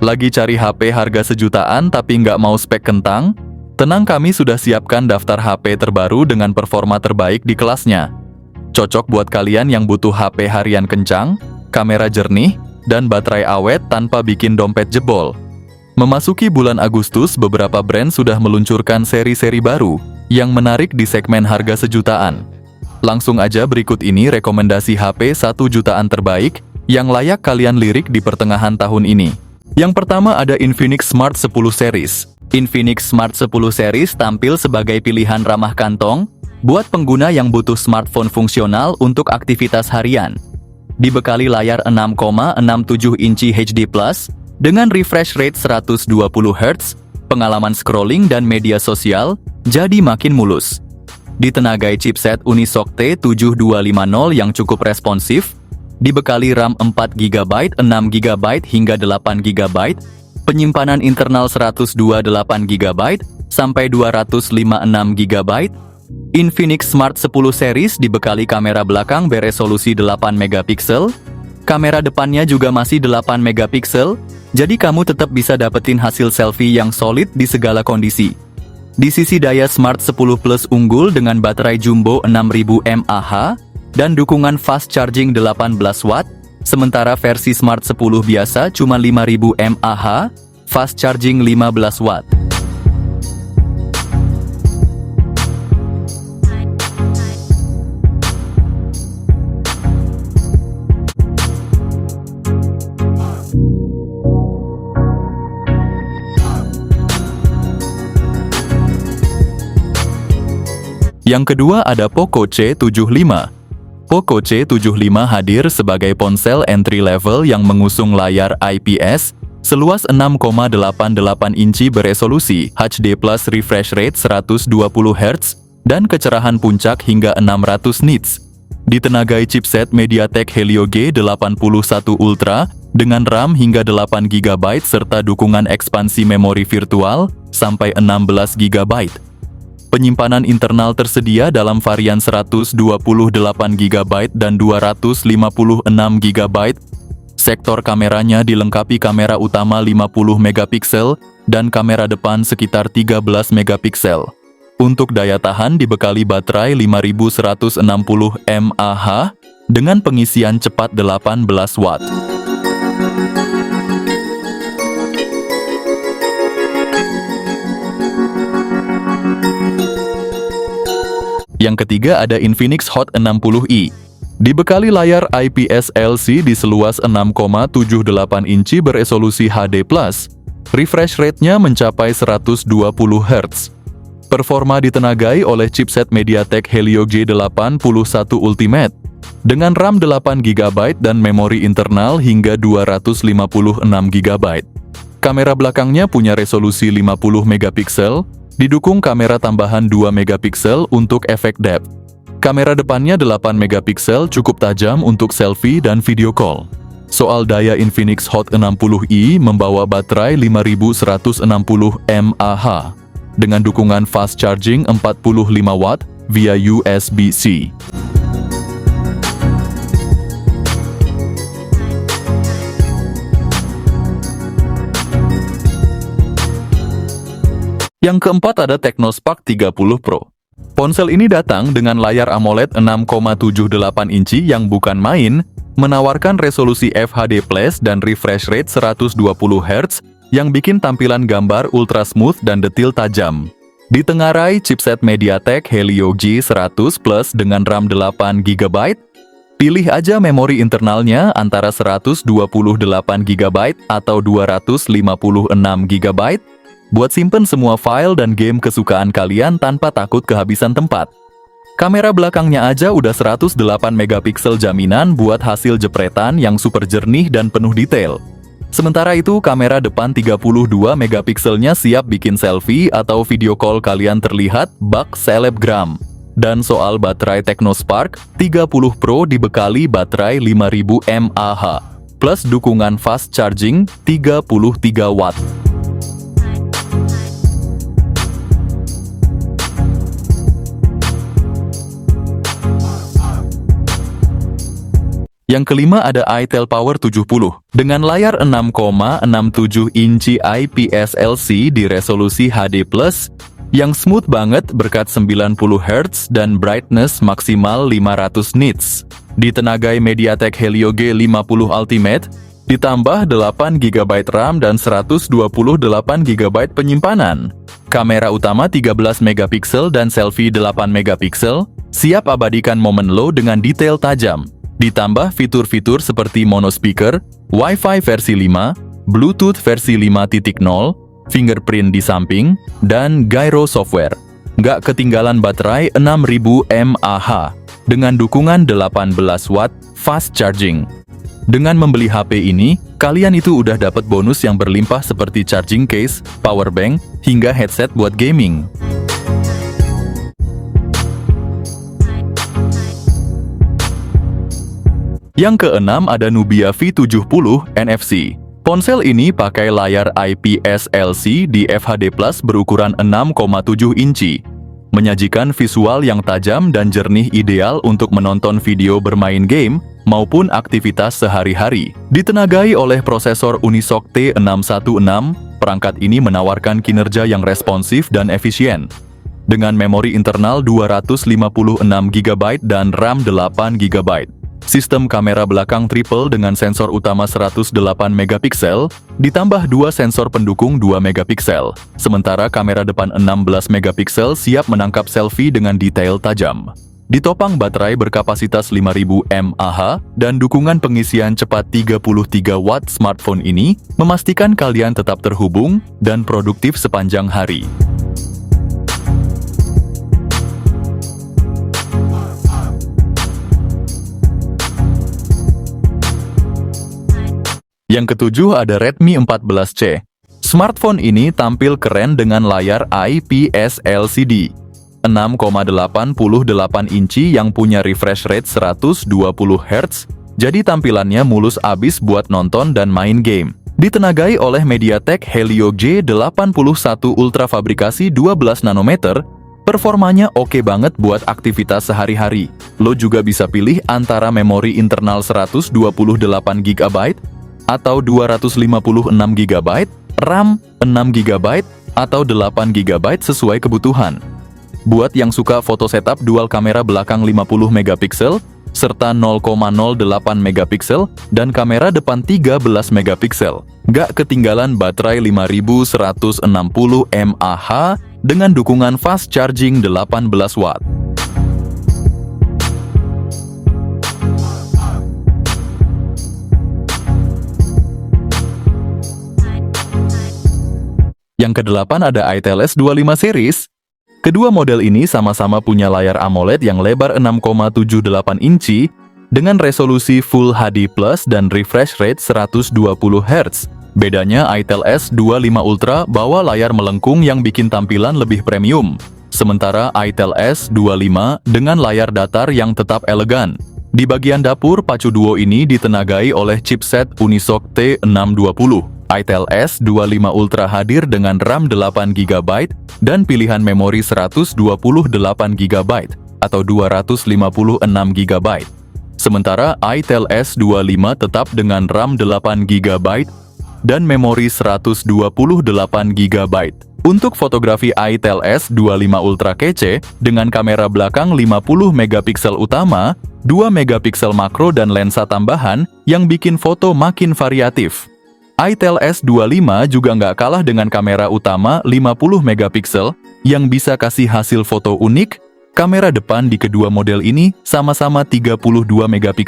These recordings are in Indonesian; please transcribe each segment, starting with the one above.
Lagi cari HP harga sejutaan tapi nggak mau spek kentang? Tenang, kami sudah siapkan daftar HP terbaru dengan performa terbaik di kelasnya. Cocok buat kalian yang butuh HP harian kencang, kamera jernih, dan baterai awet tanpa bikin dompet jebol. Memasuki bulan Agustus, beberapa brand sudah meluncurkan seri-seri baru yang menarik di segmen harga sejutaan. Langsung aja berikut ini rekomendasi HP 1 jutaan terbaik yang layak kalian lirik di pertengahan tahun ini. Yang pertama ada Infinix Smart 10 Series. Infinix Smart 10 Series tampil sebagai pilihan ramah kantong buat pengguna yang butuh smartphone fungsional untuk aktivitas harian. Dibekali layar 6,67 inci HD+, dengan refresh rate 120 Hz, pengalaman scrolling dan media sosial jadi makin mulus. Ditenagai chipset Unisoc T7250 yang cukup responsif, dibekali RAM 4GB, 6GB hingga 8GB, penyimpanan internal 128GB sampai 256GB. Infinix Smart 10 Series dibekali kamera belakang beresolusi 8MP, kamera depannya juga masih 8MP, jadi kamu tetap bisa dapetin hasil selfie yang solid di segala kondisi. Di sisi daya Smart 10 Plus unggul dengan baterai jumbo 6000 mAh dan dukungan fast charging 18 Watt, sementara versi Smart 10 biasa cuma 5000 mAh, fast charging 15 Watt. Yang kedua ada Poco C75. Poco C75 hadir sebagai ponsel entry-level yang mengusung layar IPS seluas 6,88 inci beresolusi HD+ refresh rate 120 Hz dan kecerahan puncak hingga 600 nits. Ditenagai chipset MediaTek Helio G81 Ultra dengan RAM hingga 8GB serta dukungan ekspansi memori virtual sampai 16GB. Penyimpanan internal tersedia dalam varian 128GB dan 256GB. Sektor kameranya dilengkapi kamera utama 50MP dan kamera depan sekitar 13MP. Untuk daya tahan dibekali baterai 5160 mAh dengan pengisian cepat 18 Watt. Yang ketiga ada Infinix Hot 60i. Dibekali layar IPS LC di seluas 6,78 inci beresolusi HD+, refresh rate-nya mencapai 120 Hz. Performa ditenagai oleh chipset MediaTek Helio G81 Ultimate dengan RAM 8GB dan memori internal hingga 256GB. Kamera belakangnya punya resolusi 50MP, didukung kamera tambahan 2MP untuk efek depth. Kamera depannya 8MP cukup tajam untuk selfie dan video call. Soal daya, Infinix Hot 60i membawa baterai 5160 mAh dengan dukungan fast charging 45 Watt via USB-C. Yang keempat ada Technospark 30 Pro. Ponsel ini datang dengan layar AMOLED 6,78 inci yang bukan main, menawarkan resolusi FHD+ dan refresh rate 120 Hz yang bikin tampilan gambar ultra smooth dan detil tajam. Ditengarai chipset MediaTek Helio G100 Plus dengan RAM 8GB. Pilih aja memori internalnya antara 128GB atau 256GB. Buat simpen semua file dan game kesukaan kalian tanpa takut kehabisan tempat. Kamera belakangnya aja udah 108MP jaminan buat hasil jepretan yang super jernih dan penuh detail. Sementara itu kamera depan 32MP-nya siap bikin selfie atau video call kalian terlihat bak selebgram. Dan soal baterai Technospark 30 Pro dibekali baterai 5000 mAh plus dukungan fast charging 33 Watt. Yang kelima ada itel Power 70. Dengan layar 6,67 inci IPS LC di resolusi HD+, yang smooth banget berkat 90 Hz dan brightness maksimal 500 nits. Ditenagai MediaTek Helio G50 Ultimate, ditambah 8 GB RAM dan 128 GB penyimpanan. Kamera utama 13 MP dan selfie 8 MP, siap abadikan momen lo dengan detail tajam. Ditambah fitur-fitur seperti mono speaker, Wi-Fi versi 5, Bluetooth versi 5.0, fingerprint di samping, dan gyro software. Nggak ketinggalan baterai 6000 mAh dengan dukungan 18 watt fast charging. Dengan membeli HP ini, kalian itu udah dapat bonus yang berlimpah seperti charging case, power bank, hingga headset buat gaming. Yang keenam ada Nubia V70 NFC. Ponsel ini pakai layar IPS LC di FHD+ berukuran 6,7 inci. Menyajikan visual yang tajam dan jernih ideal untuk menonton video bermain game maupun aktivitas sehari-hari. Ditenagai oleh prosesor Unisoc T616, perangkat ini menawarkan kinerja yang responsif dan efisien. Dengan memori internal 256 GB dan RAM 8 GB. Sistem kamera belakang triple dengan sensor utama 108 MP, ditambah 2 sensor pendukung 2 MP. Sementara kamera depan 16 MP siap menangkap selfie dengan detail tajam. Ditopang baterai berkapasitas 5000 mAh dan dukungan pengisian cepat 33 watt, smartphone ini memastikan kalian tetap terhubung dan produktif sepanjang hari. Yang ketujuh ada Redmi 14C. Smartphone ini tampil keren dengan layar IPS LCD 6,88 inci yang punya refresh rate 120 Hz, jadi tampilannya mulus abis buat nonton dan main game. Ditenagai oleh MediaTek Helio G81 Ultra fabrikasi 12 nanometer, performanya oke banget buat aktivitas sehari-hari. Lo juga bisa pilih antara memori internal 128 GB atau 256 GB, RAM 6 GB, atau 8 GB sesuai kebutuhan. Buat yang suka foto setup dual kamera belakang 50 MP, serta 0,08 MP dan kamera depan 13 MP. Gak ketinggalan baterai 5160 mAh dengan dukungan fast charging 18 watt. Yang kedelapan ada itel S25 series. Kedua model ini sama-sama punya layar AMOLED yang lebar 6,78 inci dengan resolusi Full HD Plus dan refresh rate 120 Hz. Bedanya itel S25 Ultra bawa layar melengkung yang bikin tampilan lebih premium. Sementara itel S25 dengan layar datar yang tetap elegan. Di bagian dapur, pacu duo ini ditenagai oleh chipset Unisoc T620. itel S25 Ultra hadir dengan RAM 8 GB dan pilihan memori 128 GB atau 256 GB. Sementara itel S25 tetap dengan RAM 8 GB dan memori 128 GB. Untuk fotografi itel S25 Ultra kece dengan kamera belakang 50 MP utama, 2 MP makro dan lensa tambahan yang bikin foto makin variatif. itel S25 juga nggak kalah dengan kamera utama 50 MP yang bisa kasih hasil foto unik. Kamera depan di kedua model ini sama-sama 32 MP.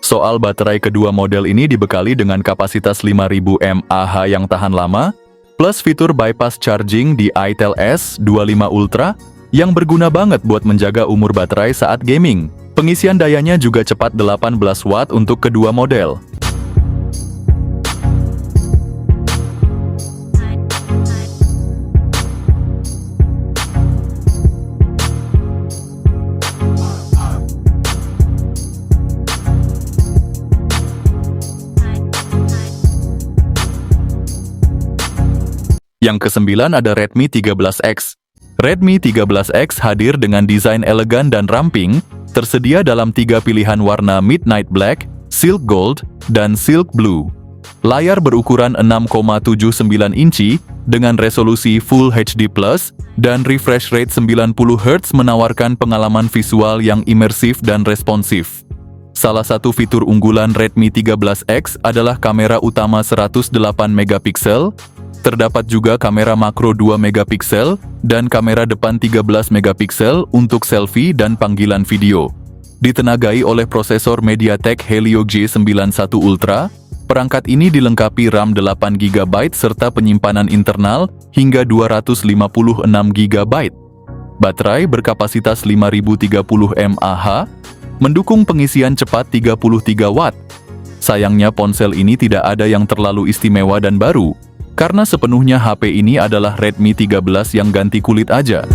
Soal baterai kedua model ini dibekali dengan kapasitas 5000 mAh yang tahan lama, plus fitur bypass charging di itel S25 Ultra yang berguna banget buat menjaga umur baterai saat gaming. Pengisian dayanya juga cepat 18 watt untuk kedua model. Yang kesembilan ada Redmi 13X. Redmi 13X hadir dengan desain elegan dan ramping, tersedia dalam 3 pilihan warna Midnight Black, Silk Gold, dan Silk Blue. Layar berukuran 6,79 inci dengan resolusi Full HD+, dan refresh rate 90 Hz menawarkan pengalaman visual yang imersif dan responsif. Salah satu fitur unggulan Redmi 13X adalah kamera utama 108 megapiksel, terdapat juga kamera makro 2 megapiksel, dan kamera depan 13 megapiksel untuk selfie dan panggilan video. Ditenagai oleh prosesor MediaTek Helio G91 Ultra, perangkat ini dilengkapi RAM 8 GB serta penyimpanan internal hingga 256 GB. Baterai berkapasitas 5030 mAh, mendukung pengisian cepat 33 Watt. Sayangnya ponsel ini tidak ada yang terlalu istimewa dan baru, karena sepenuhnya HP ini adalah Redmi 13 yang ganti kulit aja.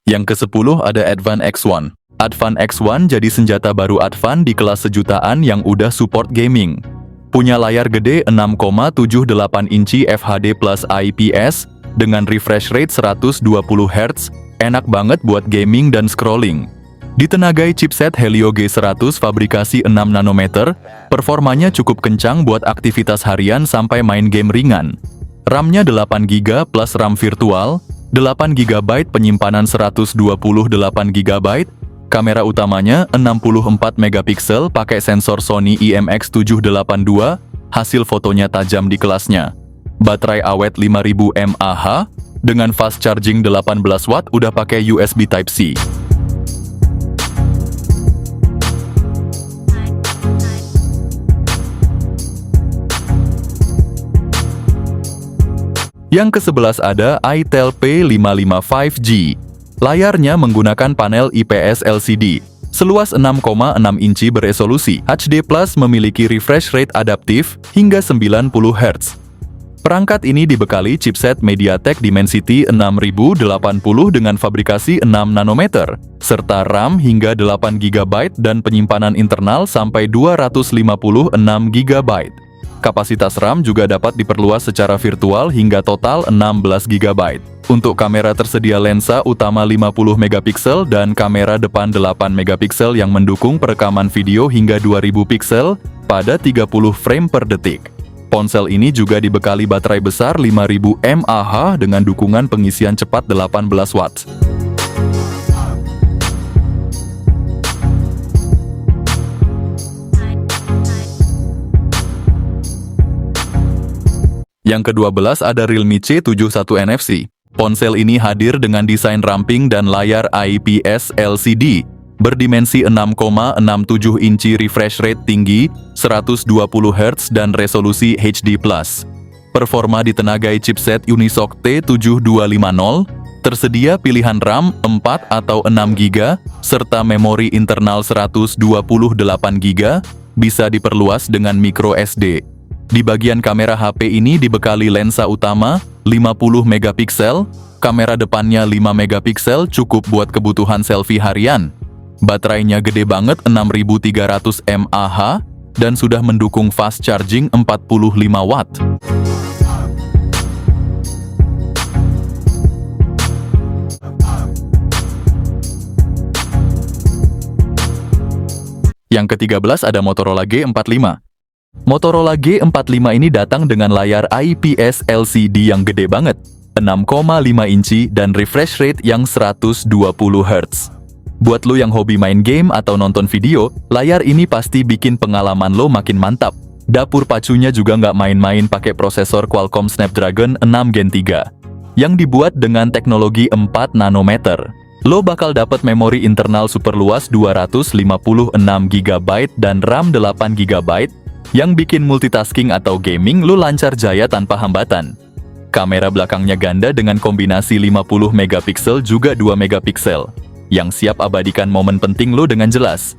Yang ke-10 ada Advan X1. Advan X1 jadi senjata baru Advan di kelas sejutaan yang udah support gaming. Punya layar gede 6,78 inci FHD plus IPS dengan refresh rate 120 Hz, enak banget buat gaming dan scrolling. Ditenagai chipset Helio G100 fabrikasi 6 nanometer, performanya cukup kencang buat aktivitas harian sampai main game ringan. RAM-nya 8 GB plus RAM virtual, 8 GB penyimpanan 128 GB, kamera utamanya 64 megapiksel pakai sensor Sony IMX782, hasil fotonya tajam di kelasnya. Baterai awet 5000 mAh, dengan fast charging 18 Watt udah pakai USB Type-C. Yang ke-11 ada itel P55 5G. Layarnya menggunakan panel IPS LCD, seluas 6,6 inci beresolusi HD+, memiliki refresh rate adaptif hingga 90 Hz. Perangkat ini dibekali chipset MediaTek Dimensity 6080 dengan fabrikasi 6 nanometer, serta RAM hingga 8 GB dan penyimpanan internal sampai 256 GB. Kapasitas RAM juga dapat diperluas secara virtual hingga total 16 GB. Untuk kamera tersedia lensa utama 50 megapiksel dan kamera depan 8 megapiksel yang mendukung perekaman video hingga 2000 piksel pada 30 frame per detik. Ponsel ini juga dibekali baterai besar 5000 mAh dengan dukungan pengisian cepat 18 Watt. Yang ke-12 ada Realme C71 NFC. Ponsel ini hadir dengan desain ramping dan layar IPS LCD, berdimensi 6,67 inci, refresh rate tinggi, 120 Hz dan resolusi HD+. Performa ditenagai chipset Unisoc T7250, tersedia pilihan RAM 4 atau 6 GB, serta memori internal 128 GB, bisa diperluas dengan micro SD. Di bagian kamera HP ini dibekali lensa utama 50 megapiksel, kamera depannya 5 megapiksel cukup buat kebutuhan selfie harian. Baterainya gede banget 6300 mAh dan sudah mendukung fast charging 45 Watt. Yang ke-13 ada Motorola G45. Motorola G45 ini datang dengan layar IPS LCD yang gede banget, 6,5 inci dan refresh rate yang 120 Hz. Buat lo yang hobi main game atau nonton video, layar ini pasti bikin pengalaman lo makin mantap. Dapur pacunya juga nggak main-main, pakai prosesor Qualcomm Snapdragon 6 Gen 3, yang dibuat dengan teknologi 4 nanometer. Lo bakal dapat memori internal super luas 256 GB dan RAM 8 GB, yang bikin multitasking atau gaming lu lancar jaya tanpa hambatan. Kamera belakangnya ganda dengan kombinasi 50 megapiksel juga 2 megapiksel, yang siap abadikan momen penting lu dengan jelas.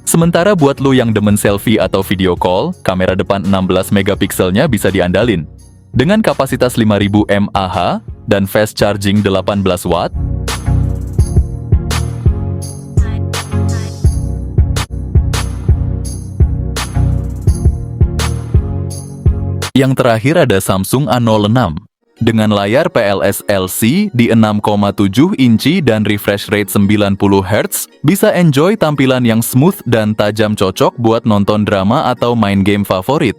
Sementara buat lu yang demen selfie atau video call, kamera depan 16 megapikselnya bisa diandalin. Dengan kapasitas 5000 mAh dan fast charging 18 Watt, yang terakhir ada Samsung A06. Dengan layar PLS LC di 6,7 inci dan refresh rate 90 Hz, bisa enjoy tampilan yang smooth dan tajam, cocok buat nonton drama atau main game favorit.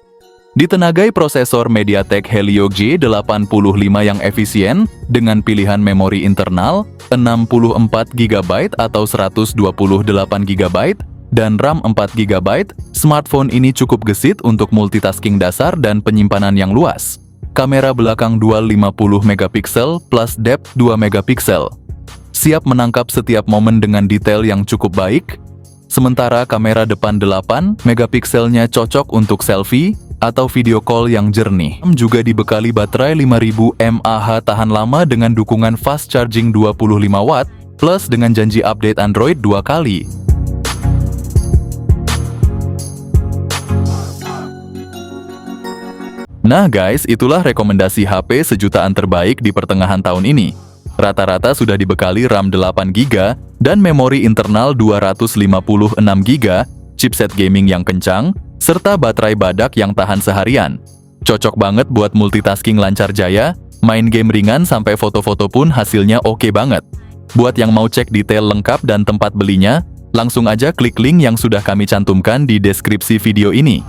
Ditenagai prosesor MediaTek Helio G85 yang efisien, dengan pilihan memori internal 64 GB atau 128 GB, dan RAM 4 GB, smartphone ini cukup gesit untuk multitasking dasar dan penyimpanan yang luas. Kamera belakang dual 50 megapiksel plus depth 2 megapiksel. Siap menangkap setiap momen dengan detail yang cukup baik. Sementara kamera depan 8 megapikselnya cocok untuk selfie atau video call yang jernih. Juga dibekali baterai 5000 mAh tahan lama dengan dukungan fast charging 25 watt, plus dengan janji update Android 2 kali. Nah guys, itulah rekomendasi HP sejutaan terbaik di pertengahan tahun ini. Rata-rata sudah dibekali RAM 8GB dan memori internal 256GB, chipset gaming yang kencang, serta baterai badak yang tahan seharian. Cocok banget buat multitasking lancar jaya, main game ringan sampai foto-foto pun hasilnya oke banget. Buat yang mau cek detail lengkap dan tempat belinya, langsung aja klik link yang sudah kami cantumkan di deskripsi video ini.